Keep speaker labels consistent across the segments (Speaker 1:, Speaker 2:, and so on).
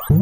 Speaker 1: Hi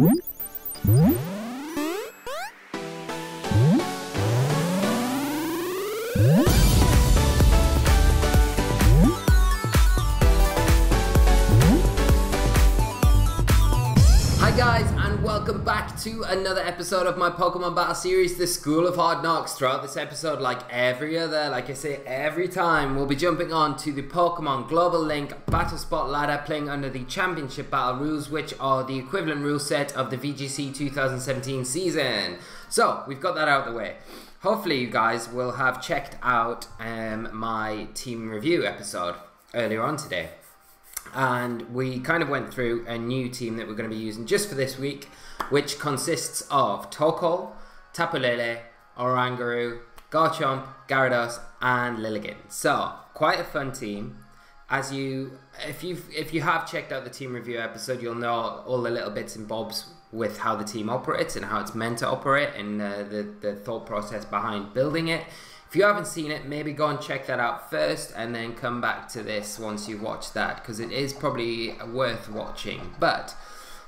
Speaker 1: guys, and welcome back to another episode of my Pokemon Battle Series, the School of Hard Knocks. Throughout this episode, like every other, like I say every time, we'll be jumping on to the Pokemon Global Link Battle Spot ladder, playing under the Championship Battle rules, which are the equivalent rule set of the VGC 2017 season. So, we've got that out of the way. Hopefully you guys will have checked out my team review episode earlier on today. And we kind of went through a new team that we're going to be using just for this week, which consists of Torkoal, Tapu Lele, Oranguru, Garchomp, Gyarados, and Lilligant. So, quite a fun team. If you have checked out the team review episode, you'll know all the little bits and bobs with how the team operates and how it's meant to operate, and the thought process behind building it. If you haven't seen it, maybe go and check that out first and then come back to this once you've watched that, because it is probably worth watching. But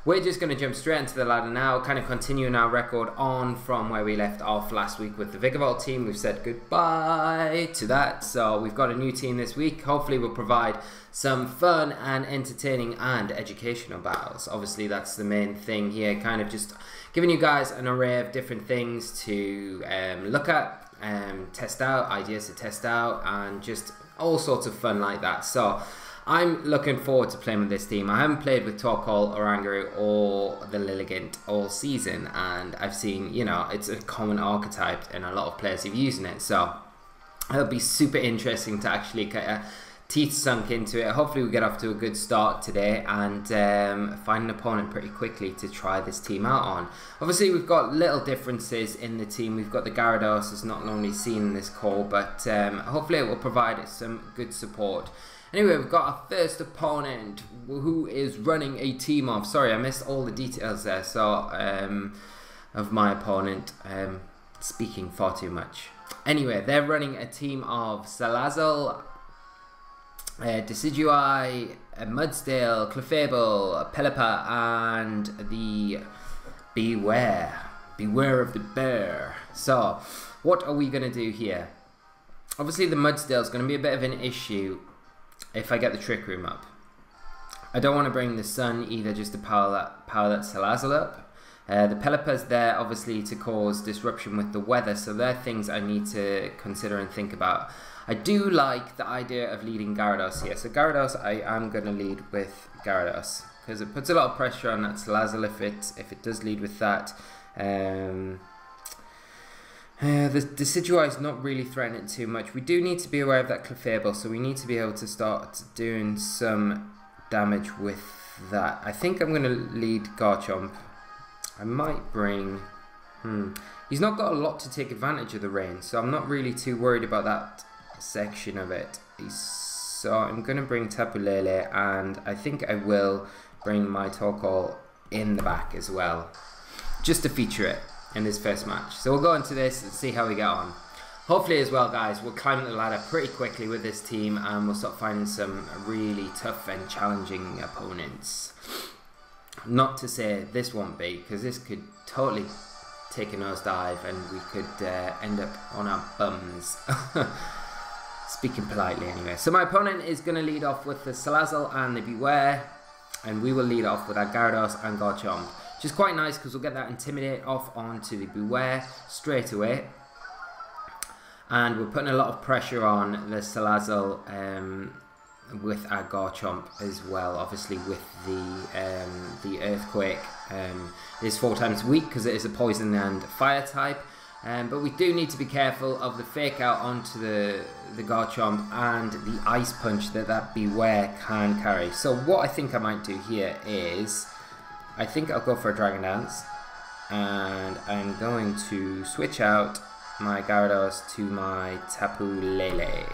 Speaker 1: we're just going to jump straight into the ladder now, kind of continuing our record on from where we left off last week with the Vigavolt team. We've said goodbye to that, so we've got a new team this week. Hopefully we'll provide some fun and entertaining and educational battles. Obviously that's the main thing here, kind of just giving you guys an array of different things to look at, test out, ideas to test out, and just all sorts of fun like that. So I'm looking forward to playing with this team. I haven't played with Torkoal, Oranguru, or the Lilligant all season, and I've seen, you know, it's a common archetype and a lot of players are using it, so it'll be super interesting to actually get a teeth sunk into it. Hopefully we get off to a good start today and find an opponent pretty quickly to try this team out on. Obviously we've got little differences in the team. We've got the Gyarados is not normally seen in this call, but hopefully it will provide some good support. Anyway, we've got our first opponent who is running a team of, sorry I missed all the details there, so of my opponent, speaking far too much. Anyway, they're running a team of Salazzle, Decidueye, Mudsdale, Clefable, Pelipper, and the Bewear. Beware of the bear. So, what are we going to do here? Obviously the Mudsdale is going to be a bit of an issue if I get the Trick Room up. I don't want to bring the Sun either just to power that Salazzle up. The Pelipper's there obviously to cause disruption with the weather, so they're things I need to consider and think about. I do like the idea of leading Gyarados here. So Gyarados, I am going to lead with Gyarados, because it puts a lot of pressure on that Salazzle if it does lead with that. The Decidueye is not really threatening too much. We do need to be aware of that Clefable, so we need to be able to start doing some damage with that. I think I'm going to lead Garchomp. I might bring... He's not got a lot to take advantage of the rain, so I'm not really too worried about that section of it. So I'm going to bring Tapu Lele, and I think I will bring my Torkoal in the back as well, just to feature it in this first match. So we'll go into this and see how we get on. Hopefully as well, guys, we'll climb the ladder pretty quickly with this team, and we'll start finding some really tough and challenging opponents. Not to say this won't be, because this could totally take a nosedive and we could end up on our bums. Speaking politely anyway. So my opponent is going to lead off with the Salazzle and the Bewear, and we will lead off with our Gyarados and Garchomp, which is quite nice because we'll get that Intimidate off onto the Bewear straight away, and we're putting a lot of pressure on the Salazzle with our Garchomp as well. Obviously with the Earthquake, it is 4 times weak because it is a poison and fire type. But we do need to be careful of the fake out onto the Garchomp and the Ice Punch that Bewear can carry. So what I think I might do here is, I think I'll go for a Dragon Dance, and I'm going to switch out my Gyarados to my Tapu Lele,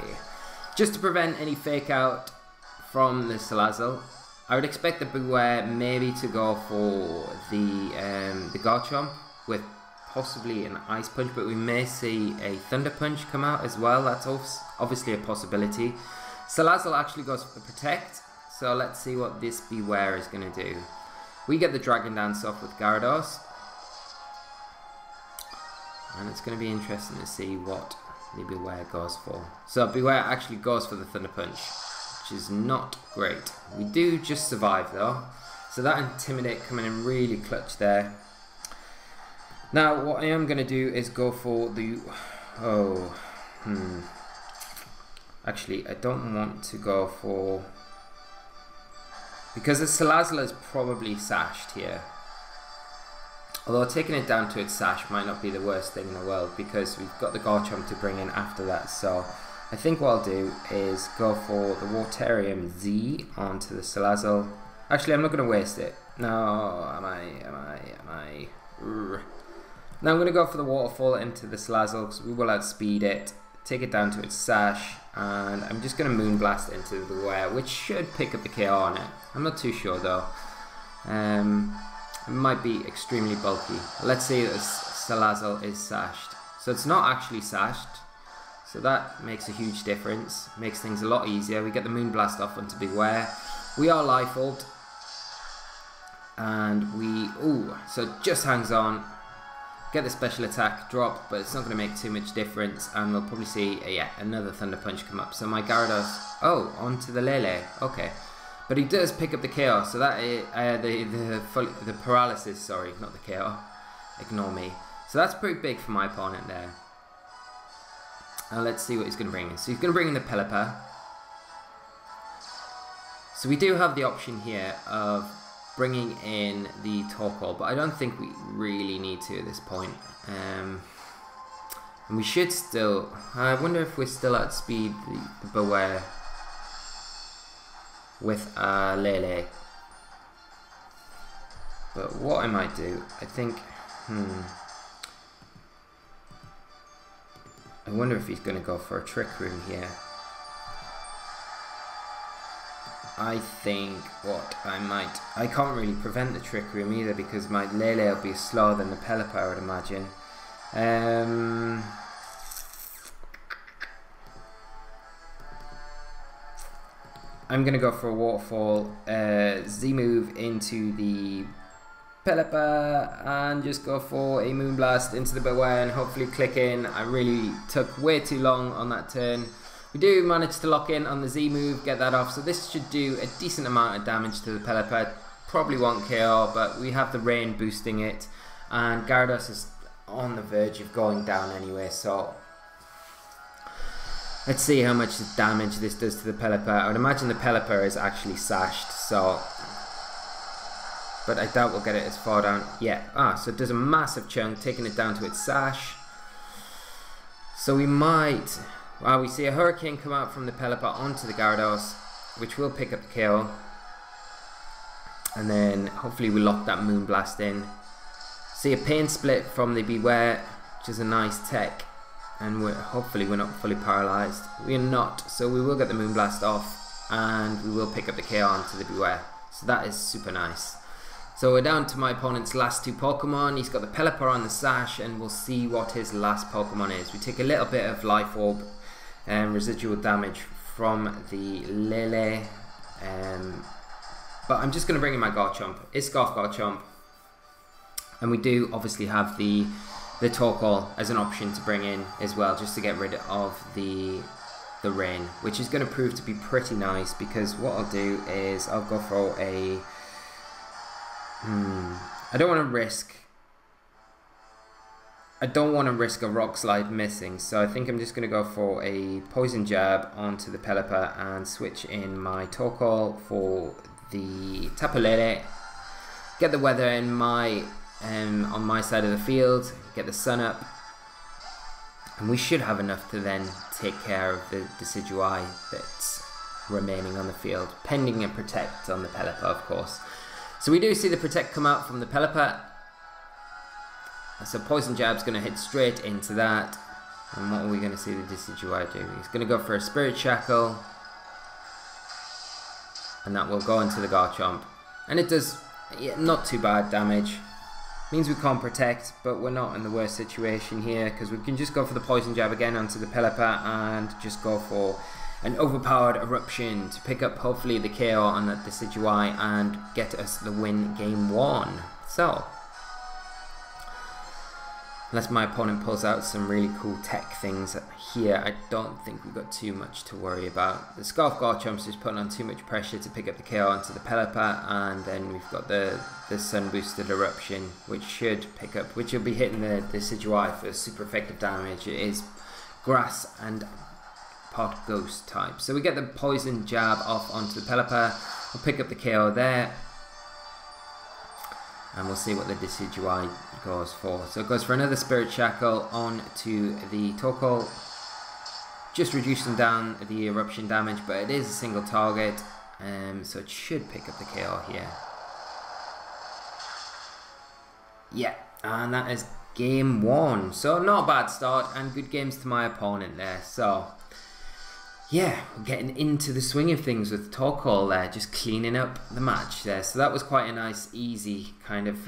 Speaker 1: just to prevent any fake out from the Salazzle. I would expect the Bewear maybe to go for the Garchomp with possibly an Ice Punch, but we may see a Thunder Punch come out as well. That's obviously a possibility. Salazzle actually goes for Protect, so let's see what this Bewear is going to do. We get the Dragon Dance off with Gyarados. And it's going to be interesting to see what the Bewear goes for. So Bewear actually goes for the Thunder Punch, which is not great. We do just survive though. So that Intimidate coming in really clutch there. Now what I am going to do is go for the... Actually, I don't want to go for... Because the Salazzle is probably sashed here. Although taking it down to its sash might not be the worst thing in the world, because we've got the Garchomp to bring in after that. So I think what I'll do is go for the Waterium Z onto the Salazzle. Actually, I'm not going to waste it. No, am I? Now I'm going to go for the Waterfall into the Salazzle, because we will outspeed it, take it down to its sash, and I'm just going to Moonblast into the Bewear, which should pick up the KO on it. I'm not too sure though. It might be extremely bulky. Let's see if Salazzle is sashed. So it's not actually sashed. So that makes a huge difference. Makes things a lot easier. We get the Moonblast off onto Bewear. We are Life-Orb. And we... Ooh, so it just hangs on. Get the special attack drop, but it's not going to make too much difference. And we'll probably see, another Thunder Punch come up. So my Gyarados... Oh, onto the Lele. Okay. But he does pick up the KO, so that is, the paralysis, sorry, not the KO. Ignore me. So that's pretty big for my opponent there. Now let's see what he's going to bring in. So he's going to bring in the Pelipper. So we do have the option here of bringing in the Torkoal, but I don't think we really need to at this point. And we should still... I wonder if we're still at speed the Bewear with Lele. But what I might do, I think, I wonder if he's going to go for a Trick Room here. I think what I can't really prevent the Trick Room either, because my Lele will be slower than the Pelipper, I would imagine. I'm going to go for a Waterfall, Z-move into the Pelipper, and just go for a Moonblast into the Bewear and hopefully click in. I really took way too long on that turn. We do manage to lock in on the Z-move, get that off, so this should do a decent amount of damage to the Pelipper. Probably won't KO, but we have the rain boosting it, and Gyarados is on the verge of going down anyway, so... Let's see how much damage this does to the Pelipper. I would imagine the Pelipper is actually sashed, so... But I doubt we'll get it as far down. Yeah, so it does a massive chunk, taking it down to its sash. So we might... Well, we see a Hurricane come out from the Pelipper onto the Gyarados, which will pick up the KO. And then hopefully we lock that Moonblast in. See a Pain Split from the Bewear, which is a nice tech. And hopefully we're not fully paralysed. We are not, so we will get the Moonblast off, and we will pick up the KO onto the Bewear. So that is super nice. So we're down to my opponent's last two Pokemon. He's got the Pelipper on the sash, and we'll see what his last Pokemon is. We take a little bit of Life Orb and residual damage from the Lele. But I'm just going to bring in my Garchomp. It's Scarf Garchomp. And we do obviously have the Torkoal as an option to bring in as well, just to get rid of the rain, which is going to prove to be pretty nice, because what I'll do is I'll go for a I don't want to risk a Rock Slide missing, so I think I'm just going to go for a Poison Jab onto the Pelipper and switch in my Torkoal for the Tapu Lele. Get the weather in my on my side of the field, get the sun up, and we should have enough to then take care of the Decidueye that's remaining on the field, pending a Protect on the Pelipper, of course. So we do see the Protect come out from the Pelipper, so Poison Jab's going to hit straight into that. And what are we going to see the Decidueye do? He's going to go for a Spirit Shackle, and that will go into the Garchomp, and it does not too bad damage. Means we can't protect, but we're not in the worst situation here, because we can just go for the Poison Jab again onto the Pelipper and just go for an overpowered eruption to pick up hopefully the KO on the Decidueye and get us the win game 1. So, unless my opponent pulls out some really cool tech things here, I don't think we've got too much to worry about. The Scarf Garchomp's just putting on too much pressure to pick up the KO onto the Pelipper, and then we've got the Sun Boosted Eruption, which should pick up, which will be hitting the Decidueye for super effective damage. It is Grass and Pot Ghost type. So we get the Poison Jab off onto the Pelipper. We'll pick up the KO there. And we'll see what the Decidueye goes for. So it goes for another Spirit Shackle on to the Torkoal. Just reducing down the eruption damage, but it is a single target. So it should pick up the KO here. Yeah, and that is game 1. So not a bad start, and good games to my opponent there. So yeah, we're getting into the swing of things with Torkoal there, just cleaning up the match there. So that was quite a nice, easy kind of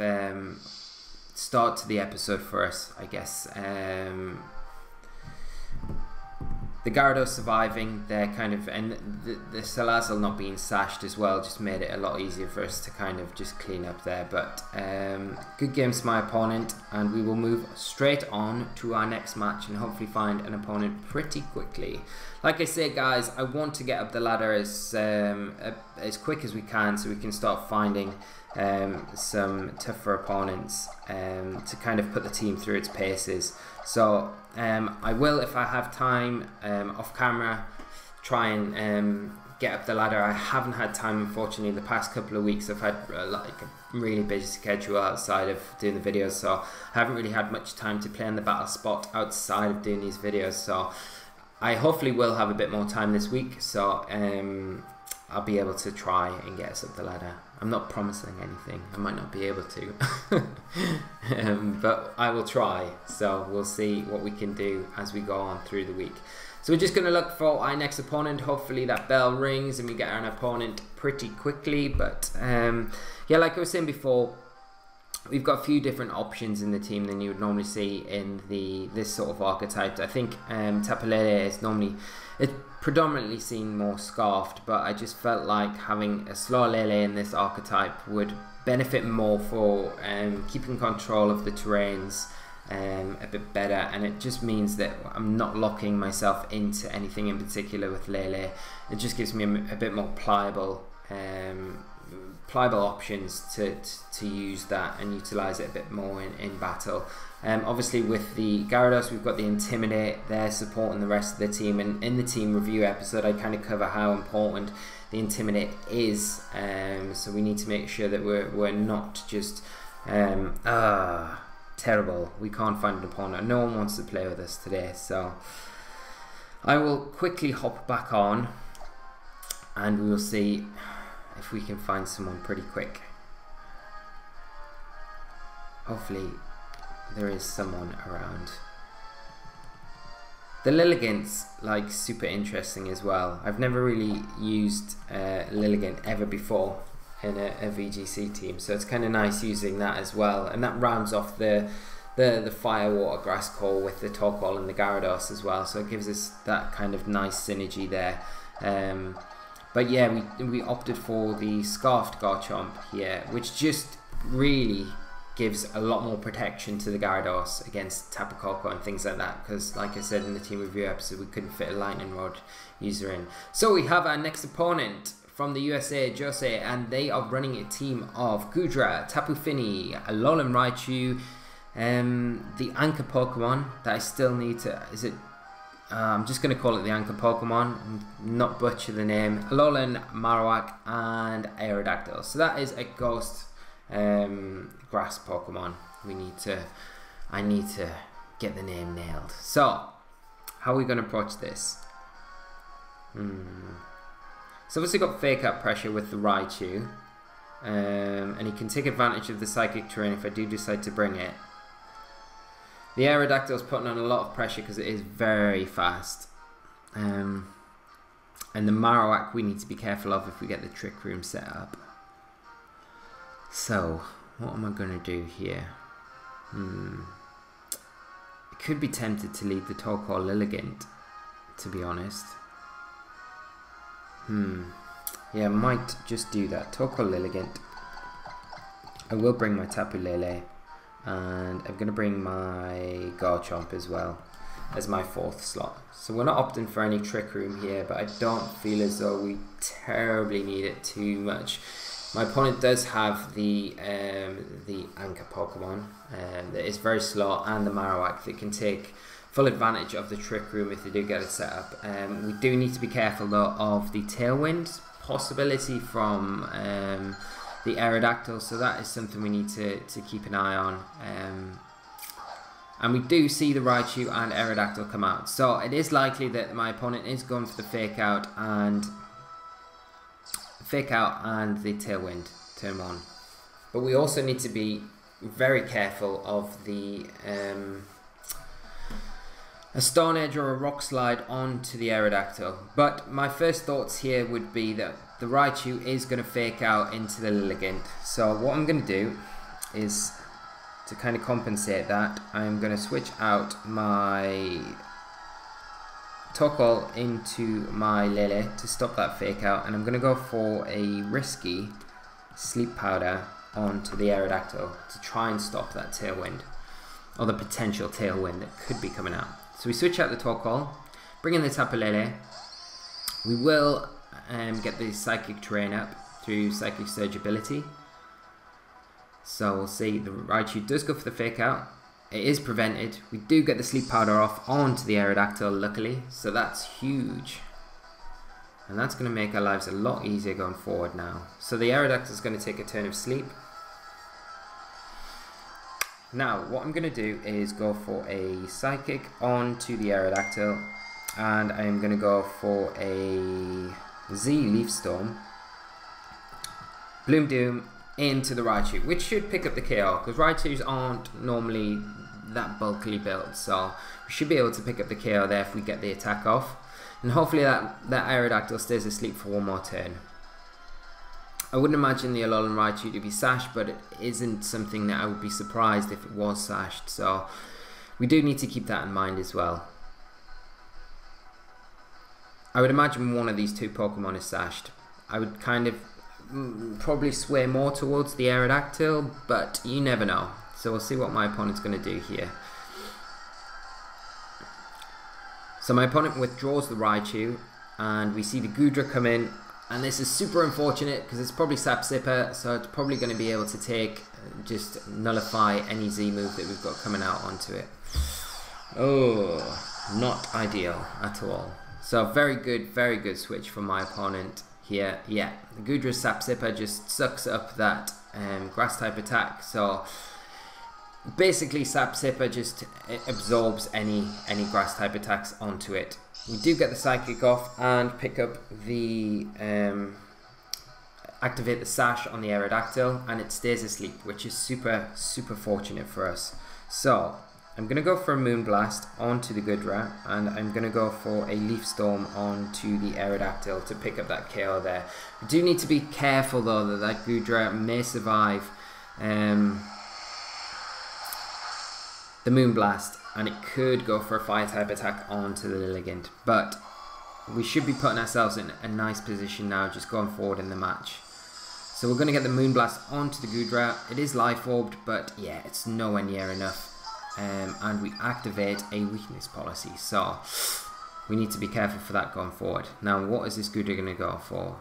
Speaker 1: start to the episode for us, I guess. The Gyarados surviving there kind of, and the Salazzle not being sashed as well just made it a lot easier for us to kind of just clean up there. But good games to my opponent, and we will move straight on to our next match and hopefully find an opponent pretty quickly. Like I said, guys, I want to get up the ladder as quick as we can so we can start finding some tougher opponents to kind of put the team through its paces. So I will, if I have time off camera, try and get up the ladder. I haven't had time, unfortunately. The past couple of weeks I've had like a really busy schedule outside of doing the videos, so I haven't really had much time to play on the battle spot outside of doing these videos. So I hopefully will have a bit more time this week, so I'll be able to try and get us up the ladder. I'm not promising anything, I might not be able to, but I will try, so we'll see what we can do as we go on through the week. So we're just going to look for our next opponent. Hopefully that bell rings and we get an opponent pretty quickly, but yeah, like I was saying before, we've got a few different options in the team than you would normally see in this sort of archetype. I think Tapu Lele is normally, it's predominantly seen more scarfed, but I just felt like having a slow Lele in this archetype would benefit more for keeping control of the terrains a bit better, and it just means that I'm not locking myself into anything in particular with Lele. It just gives me a bit more pliable options to use that and utilize it a bit more in battle. Obviously with the Gyarados we've got the Intimidate there supporting the rest of the team, and in the team review episode I kind of cover how important the Intimidate is, so we need to make sure that we're not just terrible, we can't find an opponent, no one wants to play with us today. So I will quickly hop back on and we will see if we can find someone pretty quick. Hopefully there is someone around. The Lilligant's like super interesting as well. I've never really used Lilligant ever before in a VGC team, so it's kind of nice using that as well, and that rounds off the Fire Water Grass Core with the Torkoal and the Gyarados as well, so it gives us that kind of nice synergy there. But yeah, we opted for the Scarfed Garchomp here, which just really gives a lot more protection to the Gyarados against Tapu Koko and things like that, because like I said in the team review episode, we couldn't fit a Lightning Rod user in. So we have our next opponent from the USA, Jose, and they are running a team of Goodra, Tapu Fini, Alolan Raichu, the anchor Pokemon that I still need to, I'm just going to call it the anchor Pokemon, not butcher the name, Alolan, Marowak, and Aerodactyl. So that is a ghost grass Pokemon. I need to get the name nailed. So, how are we going to approach this? So obviously got Fake Out pressure with the Raichu, and he can take advantage of the Psychic terrain if I do decide to bring it. The Aerodactyl is putting on a lot of pressure because it is very fast. And the Marowak we need to be careful of if we get the Trick Room set up. So, what am I going to do here? I could be tempted to lead the Torkoal Lilligant, to be honest. Yeah, I might just do that. Torkoal Lilligant. I will bring my Tapu Lele, and I'm going to bring my Garchomp as well as my 4th slot. So we're not opting for any Trick Room here, but I don't feel as though we terribly need it too much. My opponent does have the Anchor Pokemon that is very slow, and the Marowak that can take full advantage of the Trick Room if they do get it set up. We do need to be careful though of the Tailwind possibility from the Aerodactyl, so that is something we need to keep an eye on. And we do see the Raichu and Aerodactyl come out, so it is likely that my opponent is going for the Fake Out and the Tailwind turn 1. But we also need to be very careful of the a Stone Edge or a Rock Slide onto the Aerodactyl. But my first thoughts here would be that the Raichu is going to Fake Out into the Lilligant. So what I'm going to do is, to kind of compensate that, I'm going to switch out my Torkoal into my Lele to stop that Fake Out, and I'm going to go for a risky Sleep Powder onto the Aerodactyl to try and stop that Tailwind, or the potential Tailwind that could be coming out. So we switch out the Torkoal, bring in the Tapu Lele. We will get the Psychic Terrain up through Psychic Surge ability. So we'll see the Raichu does go for the Fake Out. It is prevented. We do get the Sleep Powder off onto the Aerodactyl, luckily, so that's huge. And that's going to make our lives a lot easier going forward now. So the Aerodactyl is going to take a turn of sleep. Now, what I'm going to do is go for a Psychic onto the Aerodactyl, and I'm going to go for a Z Leaf Storm, Bloom Doom into the Raichu, which should pick up the KO, because Raichus aren't normally that bulkily built, so we should be able to pick up the KO there if we get the attack off, and hopefully that Aerodactyl stays asleep for one more turn. I wouldn't imagine the Alolan Raichu to be sashed, but it isn't something that I would be surprised if it was sashed, so we do need to keep that in mind as well. I would imagine one of these two Pokemon is sashed. I would kind of probably sway more towards the Aerodactyl, but you never know. So we'll see what my opponent's going to do here. So my opponent withdraws the Raichu, and we see the Goodra come in, and this is super unfortunate because it's probably Sap Sipper, so it's probably going to be able to just nullify any Z move that we've got coming out onto it. Oh, not ideal at all. So very good switch from my opponent here. Yeah, the Goodra's Sap Sipper just sucks up that grass type attack, so basically Sap Sipper just absorbs any grass type attacks onto it. We do get the Psychic off and pick up the activate the Sash on the Aerodactyl, and it stays asleep, which is super fortunate for us. So I'm going to go for a Moonblast onto the Goodra, and I'm going to go for a Leaf Storm onto the Aerodactyl to pick up that KO there. We do need to be careful though that Goodra may survive the Moonblast, and it could go for a Fire type attack onto the Lilligant, but we should be putting ourselves in a nice position now just going forward in the match. So we're going to get the Moonblast onto the Goodra. It is Life Orbed, but yeah, it's nowhere near enough. And we activate a weakness policy, so we need to be careful for that going forward. Now, what is this Goodra going to go for?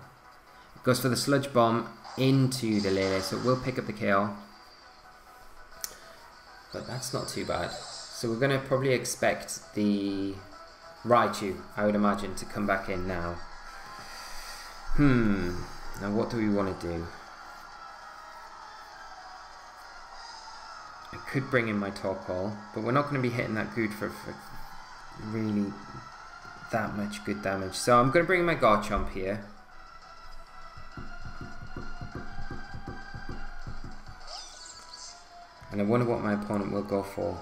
Speaker 1: It goes for the Sludge Bomb into the Lele, so it will pick up the KO, but that's not too bad. So we're going to probably expect the Raichu, I would imagine, to come back in now. Now what do we want to do? I could bring in my Torkoal, but we're not going to be hitting that Good for really that much good damage. So I'm going to bring in my Garchomp here. And I wonder what my opponent will go for,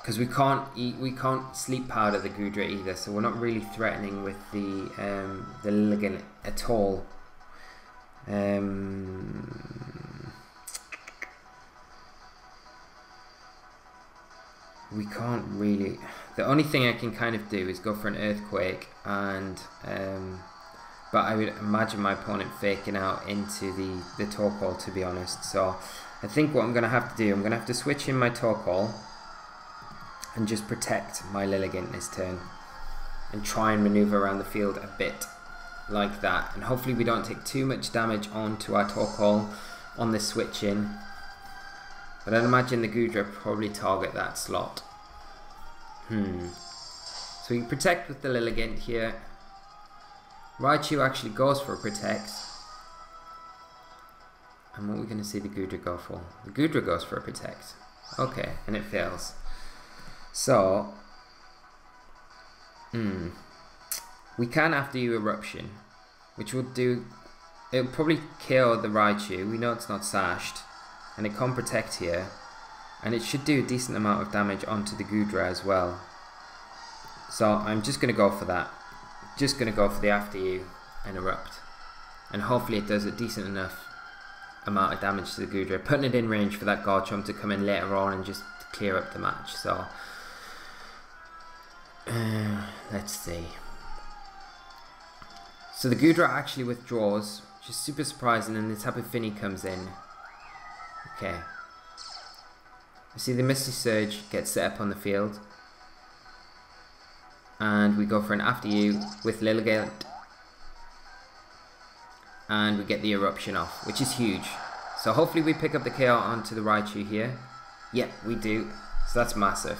Speaker 1: because we can't Sleep Powder the Goodra either, so we're not really threatening with the Lilligant at all. we can't really... The only thing I can kind of do is go for an Earthquake, and but I would imagine my opponent faking out into the Torkoal, to be honest. So I think what I'm going to have to do, I'm going to have to switch in my Torkoal and just protect my Lilligant this turn and try and maneuver around the field a bit like that, and hopefully we don't take too much damage onto our Torkoal on this switch in. But I'd imagine the Goodra probably target that slot. So we can protect with the Lilligant here. Raichu actually goes for a protect. And what are we going to see the Goodra go for? The Goodra goes for a protect. Okay, and it fails. So, we can after you Eruption, which will do... It'll probably kill the Raichu. We know it's not sashed. And it can't protect here. And it should do a decent amount of damage onto the Goodra as well. So I'm just going to go for that. Just going to go for the after you and erupt. And hopefully it does a decent enough amount of damage to the Goodra. Putting it in range for that Garchomp to come in later on and just clear up the match. So let's see. So the Goodra actually withdraws, which is super surprising, and the Tapu Fini comes in. Okay. I see the Misty Surge gets set up on the field. And we go for an after you with Lilligant. And we get the Eruption off, which is huge. So hopefully we pick up the KO onto the Raichu here. Yep, we do. So that's massive.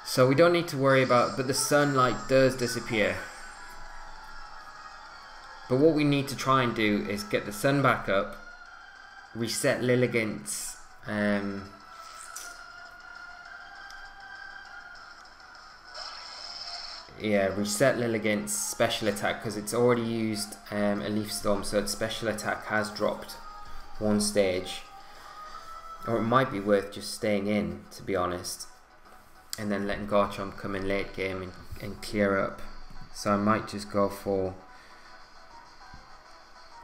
Speaker 1: So we don't need to worry about, but the sunlight does disappear. But what we need to try and do is get the sun back up, reset Lilligant's reset Lilligant's special attack, because it's already used a Leaf Storm, so its special attack has dropped one stage. Or it might be worth just staying in, to be honest, and then letting Garchomp come in late game and clear up. So I might just go for...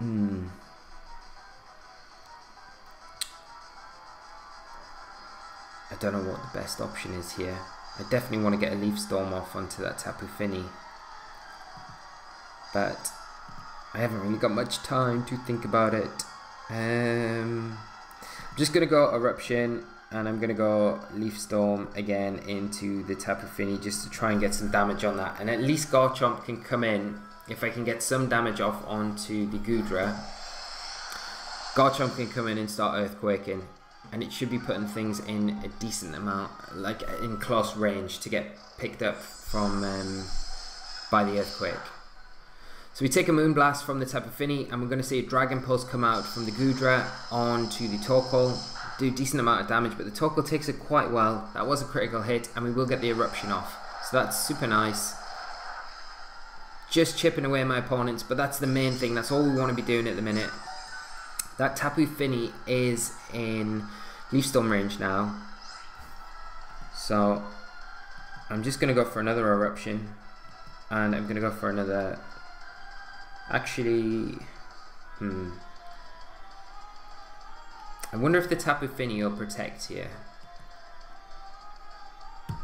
Speaker 1: I don't know what the best option is here. I definitely want to get a Leaf Storm off onto that Tapu Fini, but I haven't really got much time to think about it. I'm just going to go Eruption, and I'm going to go Leaf Storm again into the Tapu Fini just to try and get some damage on that, and at least Garchomp can come in. If I can get some damage off onto the Goodra, Garchomp can come in and start Earthquaking, and it should be putting things in a decent amount, like in close range, to get picked up from by the Earthquake. So we take a Moonblast from the Tapu Fini, and we're going to see a Dragon Pulse come out from the Goodra onto the Torkoal, do a decent amount of damage, but the Torkoal takes it quite well. That was a critical hit, and we will get the Eruption off. So that's super nice. Just chipping away my opponents, but that's the main thing. That's all we want to be doing at the minute. That Tapu Fini is in Leaf Storm range now, so I'm just going to go for another Eruption, and I'm going to go for another... Actually, I wonder if the Tapu Fini will protect here.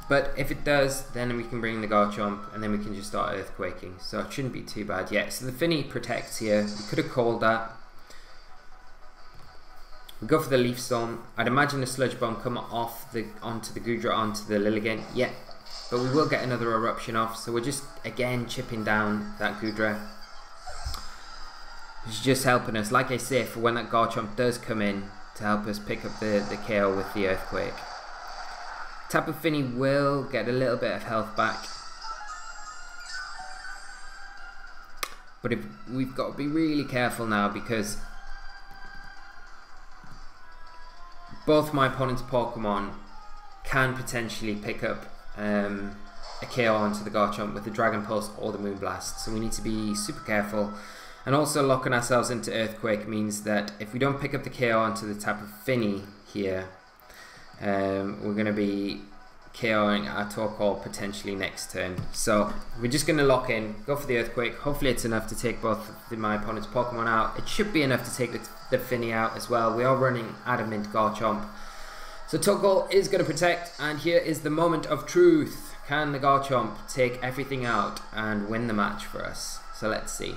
Speaker 1: But if it does, then we can bring the Garchomp, and then we can just start Earthquaking. So it shouldn't be too bad yet. So the Fini protects here. We could have called that. We go for the Leaf Storm. I'd imagine the Sludge Bomb come off onto the Goodra, onto the Lilligant. Yeah, but we will get another Eruption off. So we're just, again, chipping down that Goodra. It's just helping us, like I say, for when that Garchomp does come in to help us pick up the KO with the Earthquake. Tapu Fini will get a little bit of health back, but we've got to be really careful now, because both my opponent's Pokemon can potentially pick up a KO onto the Garchomp with the Dragon Pulse or the Moonblast, so we need to be super careful. And also locking ourselves into Earthquake means that if we don't pick up the KO onto the Tapu Fini here, we're going to be KOing our Torkoal potentially next turn. So we're just going to lock in, go for the Earthquake. Hopefully it's enough to take both my opponent's Pokemon out. It should be enough to take the Fini out as well. We are running Adamant Garchomp. So Tuchel is going to protect, and here is the moment of truth. Can the Garchomp take everything out and win the match for us? So let's see.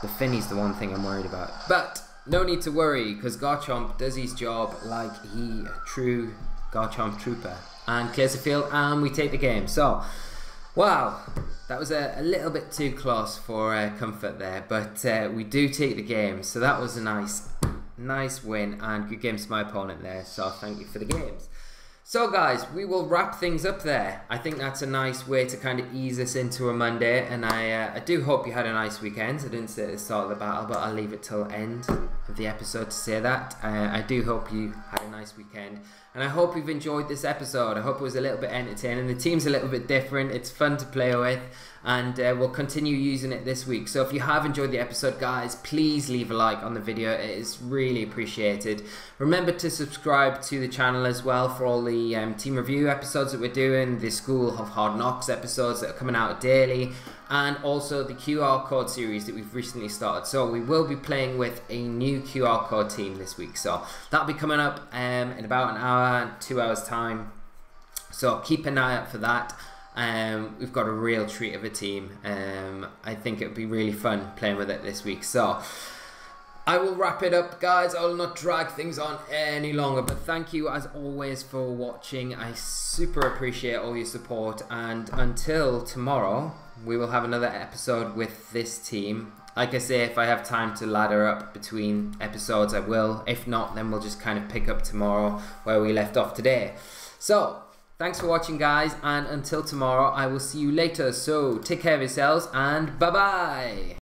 Speaker 1: The Finny's the one thing I'm worried about. But no need to worry, because Garchomp does his job like a true Garchomp trooper. And clears the field, and we take the game. So, wow, that was a little bit too close for comfort there. But we do take the game. So that was a nice win, and good games to my opponent there. So thank you for the games. So guys, we will wrap things up there. I think that's a nice way to kind of ease us into a Monday, and I do hope you had a nice weekend. I didn't say at the start of the battle, but I'll leave it till the end of the episode to say that. I do hope you had a nice weekend, and I hope you've enjoyed this episode. I hope it was a little bit entertaining. The team's a little bit different. It's fun to play with, and we'll continue using it this week. So if you have enjoyed the episode, guys, please leave a like on the video. It is really appreciated. Remember to subscribe to the channel as well for all the team review episodes that we're doing, the School of Hard Knocks episodes that are coming out daily, and also the QR code series that we've recently started. So we will be playing with a new QR code team this week. So that'll be coming up in about an hour, 2 hours time. So keep an eye out for that. We've got a real treat of a team. I think it would be really fun playing with it this week. So I will wrap it up, guys. I will not drag things on any longer, but thank you as always for watching. I super appreciate all your support, and until tomorrow we will have another episode with this team. Like I say, if I have time to ladder up between episodes, I will. If not, then we'll just kind of pick up tomorrow where we left off today. So thanks for watching, guys, and until tomorrow, I will see you later. So take care of yourselves, and bye bye.